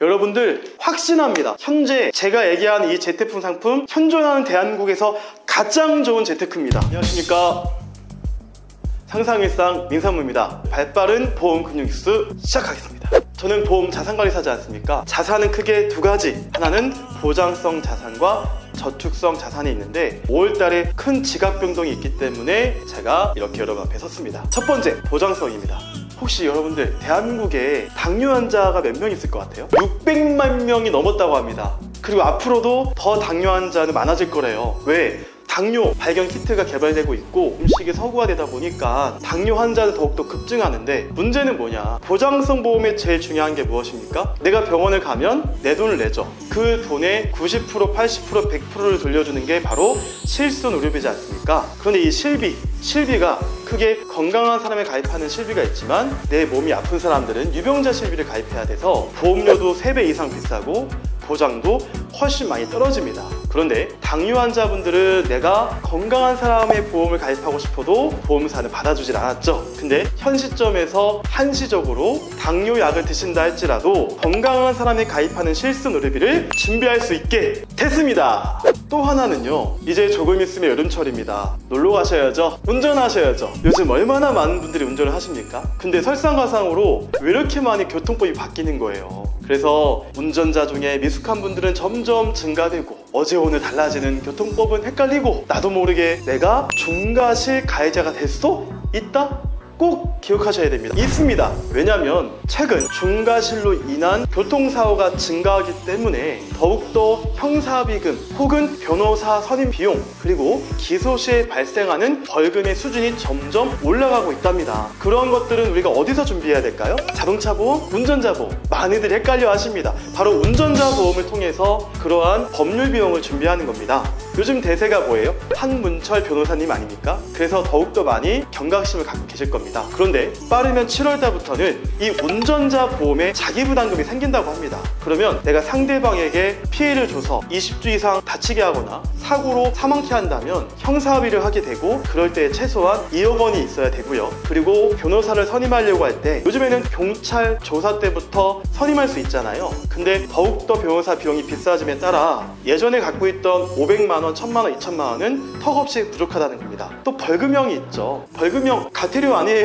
여러분들 확신합니다. 현재 제가 얘기한 이 재테크 상품 현존하는 대한민국에서 가장 좋은 재테크입니다. 안녕하십니까, 상상일상 민상무입니다. 발빠른 보험 금융 뉴스 시작하겠습니다. 저는 보험 자산관리사지 않습니까? 자산은 크게 두 가지, 하나는 보장성 자산과 저축성 자산이 있는데 5월달에 큰 지각 변동이 있기 때문에 제가 이렇게 여러분 앞에 섰습니다. 첫 번째, 보장성입니다. 혹시 여러분들 대한민국에 당뇨 환자가 몇 명 있을 것 같아요? 600만 명이 넘었다고 합니다. 그리고 앞으로도 더 당뇨 환자는 많아질 거래요. 왜? 당뇨 발견 키트가 개발되고 있고 음식이 서구화되다 보니까 당뇨 환자는 더욱더 급증하는데, 문제는 뭐냐, 보장성 보험의 제일 중요한 게 무엇입니까? 내가 병원을 가면 내 돈을 내죠. 그 돈의 90%, 80%, 100%를 돌려주는 게 바로 실손 의료비지 않습니까? 그런데 이 실비가 크게 건강한 사람에 가입하는 실비가 있지만 내 몸이 아픈 사람들은 유병자 실비를 가입해야 돼서 보험료도 3배 이상 비싸고 보장도 훨씬 많이 떨어집니다. 그런데 당뇨 환자분들은 내가 건강한 사람의 보험을 가입하고 싶어도 보험사는 받아주질 않았죠. 근데 현 시점에서 한시적으로 당뇨약을 드신다 할지라도 건강한 사람이 가입하는 실손 의료비를 준비할 수 있게 됐습니다. 또 하나는요, 이제 조금 있으면 여름철입니다. 놀러 가셔야죠. 운전하셔야죠. 요즘 얼마나 많은 분들이 운전을 하십니까? 근데 설상가상으로 왜 이렇게 많이 교통법이 바뀌는 거예요. 그래서 운전자 중에 미숙한 분들은 점점 증가되고 어제 오늘 달라지는 교통법은 헷갈리고 나도 모르게 내가 중과실 가해자가 될 수도 있다? 꼭 기억하셔야 됩니다. 있습니다. 왜냐하면 최근 중과실로 인한 교통사고가 증가하기 때문에 더욱더 형사비금 혹은 변호사 선임 비용, 그리고 기소 시에 발생하는 벌금의 수준이 점점 올라가고 있답니다. 그런 것들은 우리가 어디서 준비해야 될까요? 자동차 보험, 운전자 보험. 많이들 헷갈려 하십니다. 바로 운전자 보험을 통해서 그러한 법률 비용을 준비하는 겁니다. 요즘 대세가 뭐예요? 한문철 변호사님 아닙니까? 그래서 더욱더 많이 경각심을 갖고 계실 겁니다. 그런데 빠르면 7월달부터는 이 운전자 보험에 자기부담금이 생긴다고 합니다. 그러면 내가 상대방에게 피해를 줘서 20주 이상 다치게 하거나 사고로 사망케 한다면 형사합의를 하게 되고, 그럴 때 최소한 2억 원이 있어야 되고요. 그리고 변호사를 선임하려고 할 때 요즘에는 경찰 조사 때부터 선임할 수 있잖아요. 근데 더욱더 변호사 비용이 비싸짐에 따라 예전에 갖고 있던 500만 원, 1000만 원, 2000만 원은 턱없이 부족하다는 겁니다. 또 벌금형이 있죠. 벌금형 가태료 아니에요?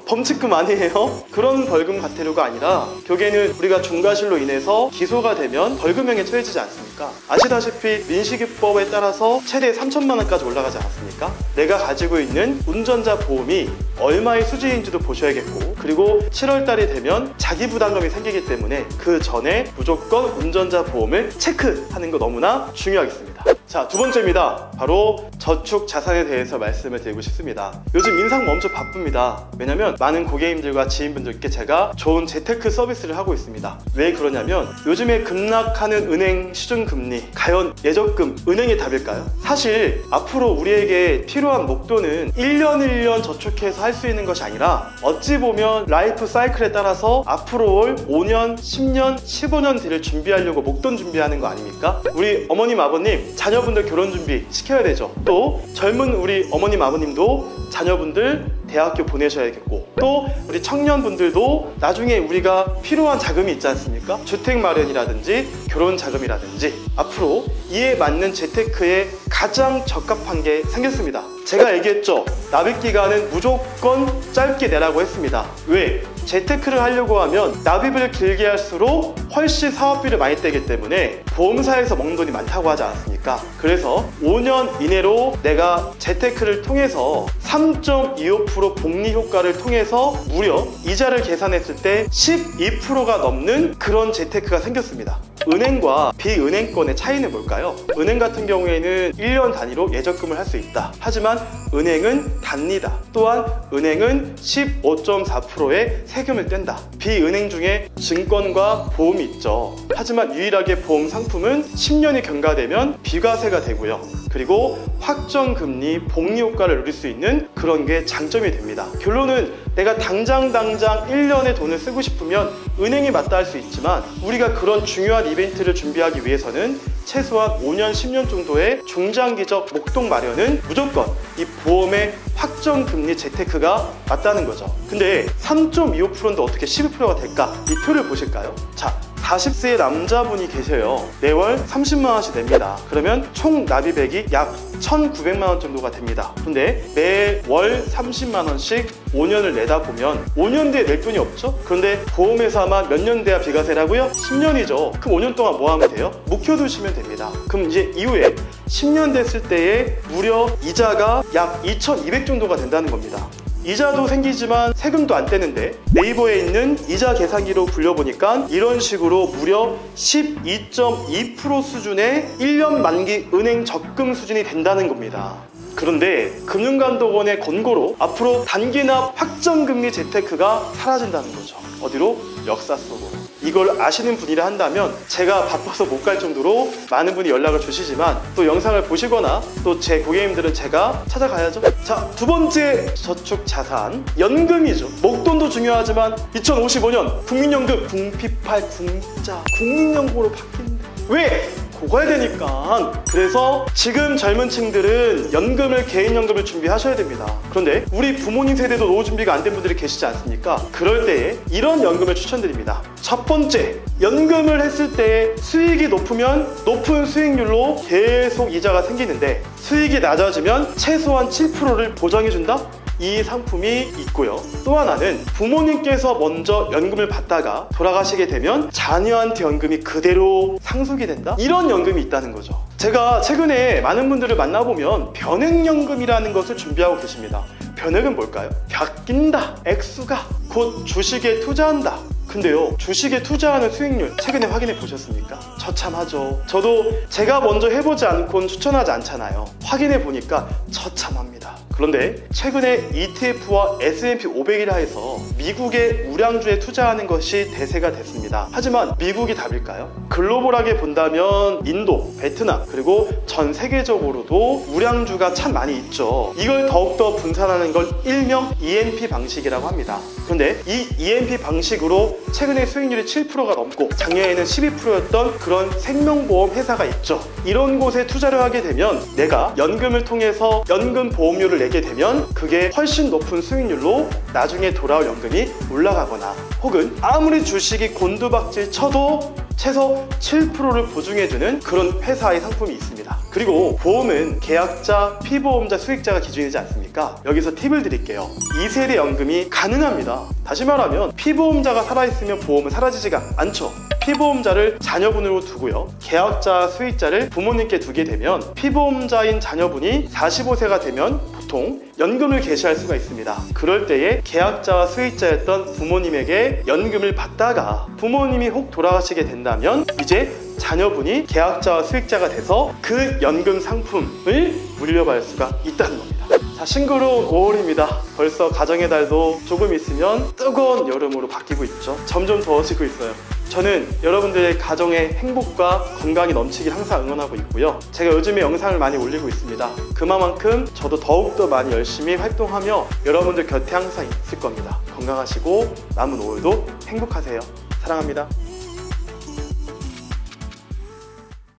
범칙금 아니에요? 그런 벌금 가태료가 아니라 결국에는 우리가 중과실로 인해서 기소가 되면 벌금형에 처해지지 않습니까? 아시다시피 민식이법에 따라서 최대 3천만 원까지 올라가지 않았습니까? 내가 가지고 있는 운전자 보험이 얼마의 수준인지도 보셔야겠고, 그리고 7월달이 되면 자기부담금이 생기기 때문에 그 전에 무조건 운전자 보험을 체크하는 거 너무나 중요하겠습니다. 자, 두 번째입니다. 바로 저축 자산에 대해서 말씀을 드리고 싶습니다. 요즘 인상 엄청 바쁩니다. 왜냐면 많은 고객님들과 지인분들께 제가 좋은 재테크 서비스를 하고 있습니다. 왜 그러냐면 요즘에 급락하는 은행 시중금리, 과연 예적금, 은행의 답일까요? 사실 앞으로 우리에게 필요한 목돈은 1년 저축해서 할 수 있는 것이 아니라 어찌 보면 라이프 사이클에 따라서 앞으로 올 5년, 10년, 15년 뒤를 준비하려고 목돈 준비하는 거 아닙니까? 우리 어머님, 아버님, 자녀분들 결혼 준비 시켜야 되죠. 또 젊은 우리 어머님, 아버님도 자녀분들 대학교 보내셔야겠고, 또 우리 청년분들도 나중에 우리가 필요한 자금이 있지 않습니까? 주택 마련이라든지 결혼 자금이라든지 앞으로 이에 맞는 재테크에 가장 적합한 게 생겼습니다. 제가 얘기했죠. 납입 기간은 무조건 짧게 내라고 했습니다. 왜? 재테크를 하려고 하면 납입을 길게 할수록 훨씬 사업비를 많이 떼기 때문에 보험사에서 먹는 돈이 많다고 하지 않았습니까? 그래서 5년 이내로 내가 재테크를 통해서 3.25% 복리 효과를 통해서 무려 이자를 계산했을 때 12%가 넘는 그런 재테크가 생겼습니다. 은행과 비은행권의 차이는 뭘까요? 은행 같은 경우에는 1년 단위로 예적금을 할 수 있다. 하지만 은행은 단리다. 또한 은행은 15.4%의 세금을 뗀다. 비은행 중에 증권과 보험이 있죠. 하지만 유일하게 보험 상품은 10년이 경과되면 비과세가 되고요. 그리고 확정금리, 복리 효과를 누릴 수 있는 그런 게 장점이 됩니다. 결론은 내가 당장 1년의 돈을 쓰고 싶으면 은행이 맞다 할 수 있지만, 우리가 그런 중요한 이벤트를 준비하기 위해서는 최소한 5년, 10년 정도의 중장기적 목돈 마련은 무조건 이 보험의 확정금리 재테크가 맞다는 거죠. 근데 3.25%인데 어떻게 12%가 될까? 이 표를 보실까요? 자, 40세의 남자분이 계세요. 매월 30만 원씩 냅니다. 그러면 총 납입액이 약 1,900만 원 정도가 됩니다. 근데 매월 30만 원씩 5년을 내다 보면 5년 뒤에 낼 돈이 없죠? 그런데 보험회사만 몇 년 돼야 비과세라고요? 10년이죠. 그럼 5년 동안 뭐 하면 돼요? 묵혀두시면 됩니다. 그럼 이제 이후에 10년 됐을 때에 무려 이자가 약 2,200 정도가 된다는 겁니다. 이자도 생기지만 세금도 안 떼는데 네이버에 있는 이자 계산기로 굴려보니까 이런 식으로 무려 12.2% 수준의 1년 만기 은행 적금 수준이 된다는 겁니다. 그런데 금융감독원의 권고로 앞으로 단기납 확정금리 재테크가 사라진다는 거죠. 어디로? 역사 속으로. 이걸 아시는 분이라 한다면 제가 바빠서 못 갈 정도로 많은 분이 연락을 주시지만 또 영상을 보시거나 또 제 고객님들은 제가 찾아가야죠. 자, 두 번째 저축 자산, 연금이죠. 목돈도 중요하지만 2055년 국민연금 궁핍할 궁자 국민연금으로 바뀌는데 왜? 고가야 되니까. 그래서 지금 젊은 층들은 연금을, 개인연금을 준비하셔야 됩니다. 그런데 우리 부모님 세대도 노후 준비가 안 된 분들이 계시지 않습니까? 그럴 때에 이런 연금을 추천드립니다. 첫 번째, 연금을 했을 때 수익이 높으면 높은 수익률로 계속 이자가 생기는데 수익이 낮아지면 최소한 7%를 보장해준다? 이 상품이 있고요. 또 하나는 부모님께서 먼저 연금을 받다가 돌아가시게 되면 자녀한테 연금이 그대로 상속이 된다? 이런 연금이 있다는 거죠. 제가 최근에 많은 분들을 만나보면 변액연금이라는 것을 준비하고 계십니다. 변액은 뭘까요? 바뀐다. 액수가 곧 주식에 투자한다. 근데요, 주식에 투자하는 수익률 최근에 확인해 보셨습니까? 처참하죠. 저도 제가 먼저 해보지 않고는 추천하지 않잖아요. 확인해 보니까 처참합니다. 그런데 최근에 ETF와 S&P 500이라 해서 미국의 우량주에 투자하는 것이 대세가 됐습니다. 하지만 미국이 답일까요? 글로벌하게 본다면 인도, 베트남, 그리고 전 세계적으로도 우량주가 참 많이 있죠. 이걸 더욱더 분산하는 걸 일명 EMP 방식이라고 합니다. 그런데 이 EMP 방식으로 최근에 수익률이 7%가 넘고 작년에는 12%였던 그런 생명보험 회사가 있죠. 이런 곳에 투자를 하게 되면 내가 연금을 통해서 연금 보험료를 내게 되면 그게 훨씬 높은 수익률로 나중에 돌아올 연금이 올라가거나 혹은 아무리 주식이 곤두박질 쳐도 최소 7%를 보증해주는 그런 회사의 상품이 있습니다. 그리고 보험은 계약자, 피보험자, 수익자가 기준이지 않습니까? 여기서 팁을 드릴게요. 2세대 연금이 가능합니다. 다시 말하면 피보험자가 살아있으면 보험은 사라지지가 않죠. 피보험자를 자녀분으로 두고요, 계약자, 수익자를 부모님께 두게 되면 피보험자인 자녀분이 45세가 되면 보통 연금을 개시할 수가 있습니다. 그럴 때에 계약자와 수익자였던 부모님에게 연금을 받다가 부모님이 혹 돌아가시게 된다면 이제 자녀분이 계약자와 수익자가 돼서 그 연금 상품을 물려받을 수가 있다는 겁니다. 자, 싱그러운 5월입니다. 벌써 가정의 달도 조금 있으면 뜨거운 여름으로 바뀌고 있죠. 점점 더워지고 있어요. 저는 여러분들의 가정의 행복과 건강이 넘치길 항상 응원하고 있고요. 제가 요즘에 영상을 많이 올리고 있습니다. 그만큼 저도 더욱더 많이 열심히 활동하며 여러분들 곁에 항상 있을 겁니다. 건강하시고 남은 5월도 행복하세요. 사랑합니다.